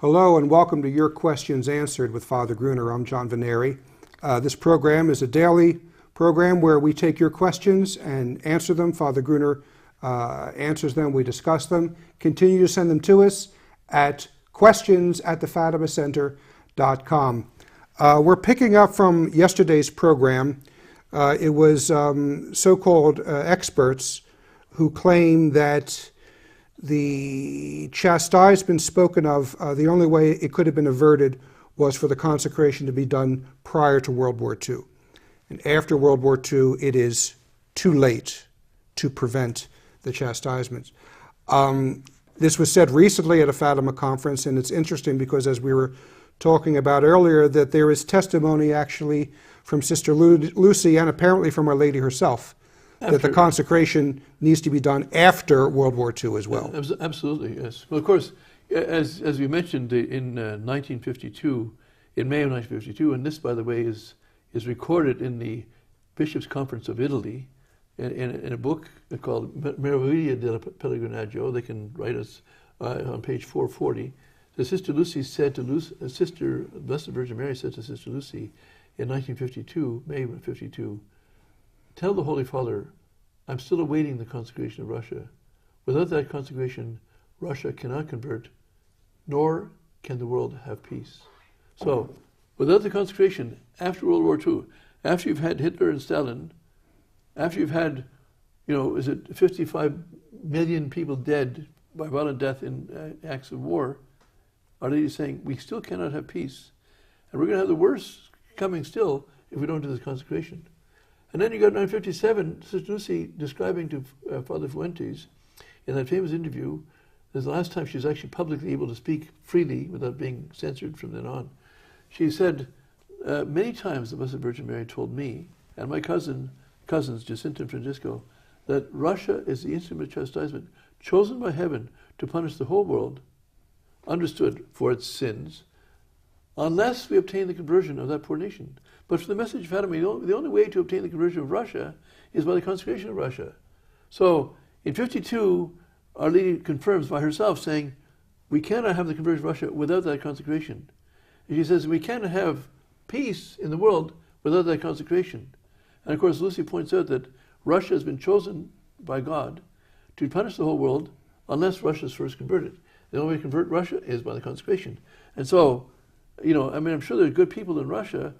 Hello and welcome to Your Questions Answered with Father Gruner. I'm John Veneri. This program is a daily program where we take your questions and answer them. Father Gruner answers them, we discuss them. Continue to send them to us at questions@thefatimacenter.com. We're picking up from yesterday's program. It was so-called experts who claim that the chastisement spoken of, the only way it could have been averted was for the consecration to be done prior to World War II. And after World War II, it is too late to prevent the chastisements. This was said recently at a Fatima conference, and it's interesting because as we were talking about earlier, that there is testimony actually from Sister Lucy and apparently from Our Lady herself, that the consecration needs to be done after World War II as well. Absolutely, yes. Well, of course, as we mentioned in 1952, in May of 1952, and this, by the way, is recorded in the Bishops' Conference of Italy, in a book called Meraviglia del Pellegrinaggio. They can write us on page 440. The Sister Lucy said to Blessed Virgin Mary said to Sister Lucy in 1952, May of 52, "Tell the Holy Father, I'm still awaiting the consecration of Russia. Without that consecration, Russia cannot convert, nor can the world have peace." So, without the consecration, after World War II, after you've had Hitler and Stalin, after you've had, is it 55 million people dead by violent death in acts of war, Our Lady is saying, we still cannot have peace. And we're going to have the worst coming still if we don't do this consecration. And then you got 1957, Sister Lucy describing to Father Fuentes in that famous interview, this is the last time she was actually publicly able to speak freely without being censored from then on. She said, many times the Blessed Virgin Mary told me and my cousins, Jacinta and Francisco, that Russia is the instrument of chastisement chosen by heaven to punish the whole world, understood for its sins, unless we obtain the conversion of that poor nation. But for the message of Fatima, the only way to obtain the conversion of Russia is by the consecration of Russia. So in 52, Our Lady confirms by herself, saying, we cannot have the conversion of Russia without that consecration. And she says, we cannot have peace in the world without that consecration. And of course, Lucy points out that Russia has been chosen by God to punish the whole world unless Russia is first converted. The only way to convert Russia is by the consecration. And so, I'm sure there are good people in Russia,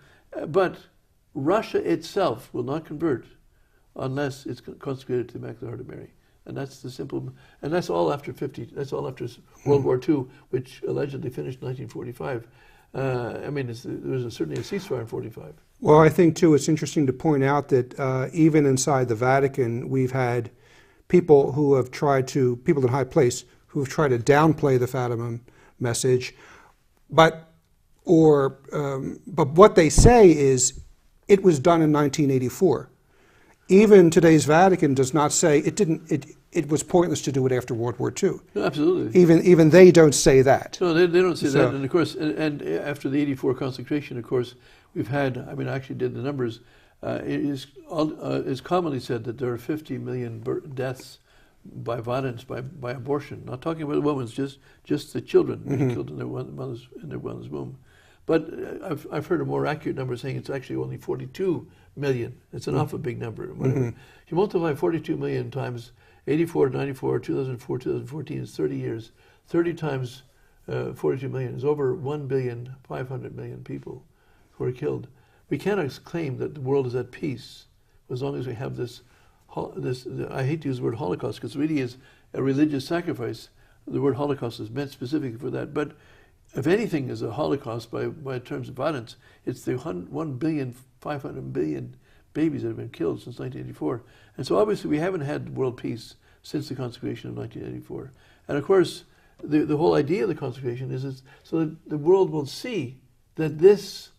but Russia itself will not convert unless it's consecrated to the Immaculate Heart of Mary. And that's the simple, and that's all after World War II, which allegedly finished in 1945. There was certainly a ceasefire in 45. Well, I think, too, it's interesting to point out that even inside the Vatican, we've had people people in high place, who have tried to downplay the Fatima message, but what they say is it was done in 1984. Even today's Vatican does not say it was pointless to do it after World War II. No, absolutely. Even they don't say that. No, they don't say that. And of course, and after the 84 consecration, of course, we've had, I actually did the numbers, it is commonly said that there are 50 million deaths by violence, by abortion. Not talking about women, just the children being killed in their mother's womb. But I've heard a more accurate number saying it's actually only 42 million. It's an awful big number. Whatever. If you multiply 42 million times 84 to 94, 2004, 2014 is 30 years. 30 times 42 million is over 1,500,000,000 people who are killed. We cannot claim that the world is at peace as long as we have this, I hate to use the word Holocaust because it really is a religious sacrifice. The word Holocaust is meant specifically for that. But if anything is a Holocaust by terms of violence, it's the 1,500,000,000 babies that have been killed since 1984. And so obviously we haven't had world peace since the consecration of 1984. And of course, the whole idea of the consecration is so that the world will see that this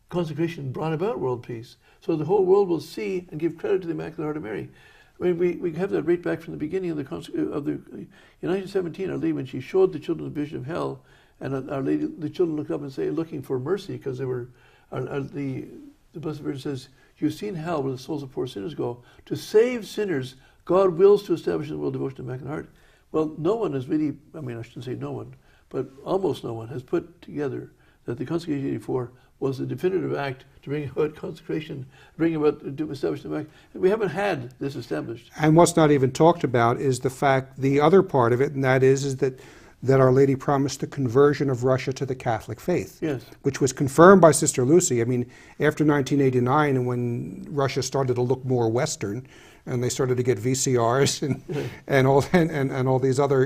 consecration brought about world peace. So the whole world will see and give credit to the Immaculate Heart of Mary. We have that right back from the beginning of in 1917, Our Lady, when she showed the children the vision of hell, and Our Lady, the children looked up and say, looking for mercy, because they were, the Blessed Virgin says, you've seen hell where the souls of poor sinners go. To save sinners, God wills to establish in the world devotion to the Immaculate Heart. Well, no one is really, I shouldn't say no one, but almost no one has put together that the Consecration of 84 was the definitive act to bring about consecration, to establish the act. We haven't had this established. And what's not even talked about is the fact, the other part of it, and that is that Our Lady promised the conversion of Russia to the Catholic faith, Yes. which was confirmed by Sister Lucy. I mean, after 1989, and when Russia started to look more Western, and they started to get VCRs and all these other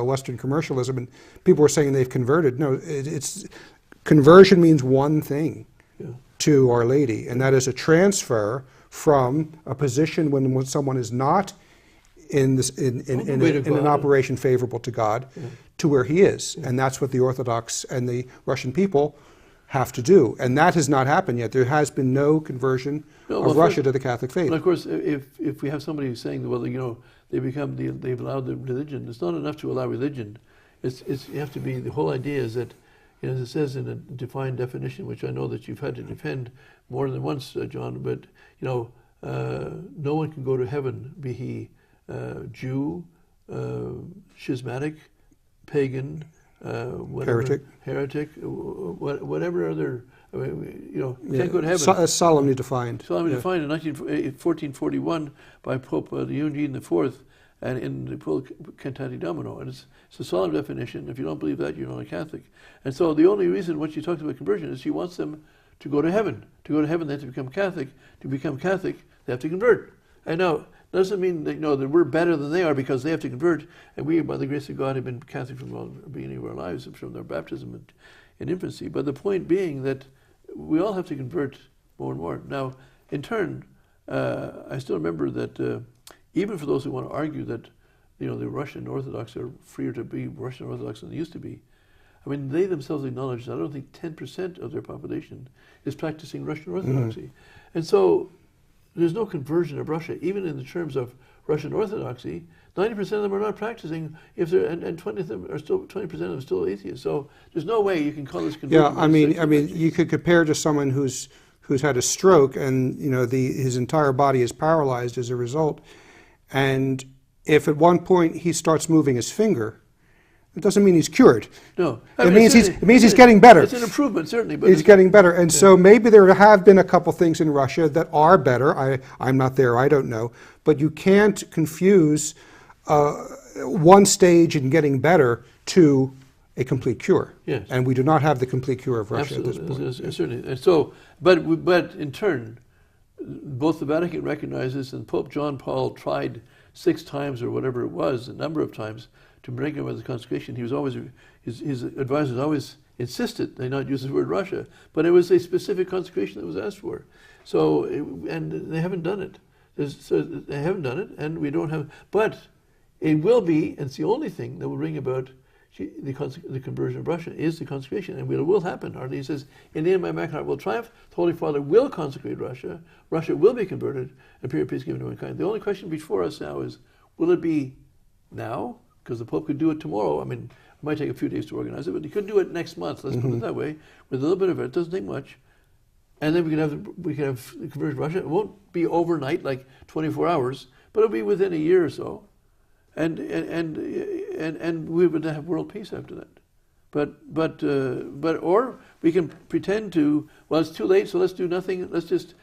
Western commercialism, and people were saying they've converted. No, it's conversion means one thing to Our Lady, and that is a transfer from a position when someone is not in an operation favorable to God to where he is, and that's what the Orthodox and the Russian people have to do, and that has not happened yet. There has been no conversion of Russia to the Catholic faith. Well, of course, if we have somebody who's saying, well, they've allowed the religion, it's not enough to allow religion. You have to be. The whole idea is that, as it says in a defined definition, which I know that you've had to defend more than once, John, but no one can go to heaven, be he Jew, schismatic, pagan, heretic, whatever other, can't go to heaven. Solemnly defined. Solemnly defined in 1441 by Pope Eugene IV, and in the Pope Cantate Domino, and it's a solemn definition. If you don't believe that, you're not a Catholic. And so the only reason when she talks about conversion is she wants them to go to heaven. To go to heaven, they have to become Catholic. To become Catholic, they have to convert. And now, doesn't mean that, that we're better than they are because they have to convert, and we, by the grace of God, have been Catholic from the beginning of our lives, from their baptism in infancy. But the point being that we all have to convert more and more. Now, in turn, I still remember that even for those who want to argue that, the Russian Orthodox are freer to be Russian Orthodox than they used to be, I mean, they themselves acknowledge that I don't think 10% of their population is practicing Russian Orthodoxy. Mm-hmm. And so there's no conversion of Russia, even in the terms of Russian Orthodoxy. 90% of them are not practicing, and 20% of them are still atheists. So there's no way you can call this conversion. Yeah, I mean, you could compare to someone who's had a stroke, and his entire body is paralyzed as a result. And if at one point he starts moving his finger, it doesn't mean he's cured. No, it means he's getting better. It's an improvement, certainly, but he's getting better. And so maybe there have been a couple things in Russia that are better. I'm not there. I don't know. But you can't confuse one stage in getting better to a complete cure. Yes. And we do not have the complete cure of Russia Absolutely. at this point. Certainly. And so, but in turn, both the Vatican recognizes, and Pope John Paul tried 6 times or whatever it was, a number of times, to bring about the consecration. He was always, his advisors always insisted they not use the word Russia, but it was a specific consecration that was asked for. So, and they haven't done it. They haven't done it, and we don't have. But it will be, and it's the only thing that will bring about the conversion of Russia is the consecration, and it will happen. Our Lady says, "In the end, my Immaculate Heart will triumph. The Holy Father will consecrate Russia. Russia will be converted, and pure peace given to mankind." The only question before us now is, will it be now? Because the Pope could do it tomorrow. I mean, it might take a few days to organize it, but he could do it next month. Let's put it that way, with a little bit of it. It doesn't take much, and then we can have the conversion of Russia. It won't be overnight, like 24 hours, but it'll be within a year or so. And we would have world peace after that, but or we can pretend to, well, it's too late, so let's do nothing. Let's just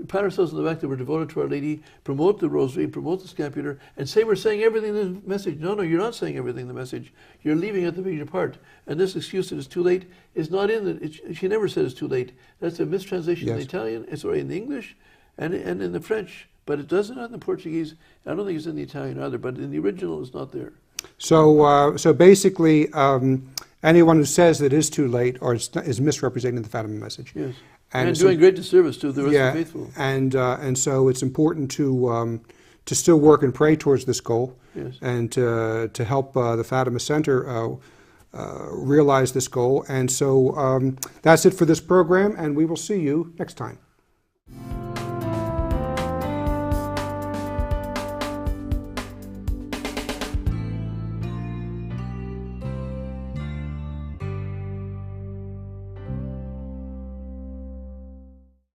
pat ourselves on the back that we're devoted to Our Lady, promote the Rosary, promote the Scapular, and say we're saying everything in the message. No, you're not saying everything in the message. You're leaving out the major part. And this excuse that it's too late is not in the. She never said it's too late. That's a mistranslation in the Italian. It's already in the English, and in the French. But it doesn't in the Portuguese. I don't think it's in the Italian either. But in the original, it's not there. So basically, anyone who says that it is too late or is misrepresenting the Fatima message. Yes, and doing great disservice to the rest of the faithful. And so it's important to still work and pray towards this goal, and to help the Fatima Center realize this goal. And so that's it for this program, and we will see you next time.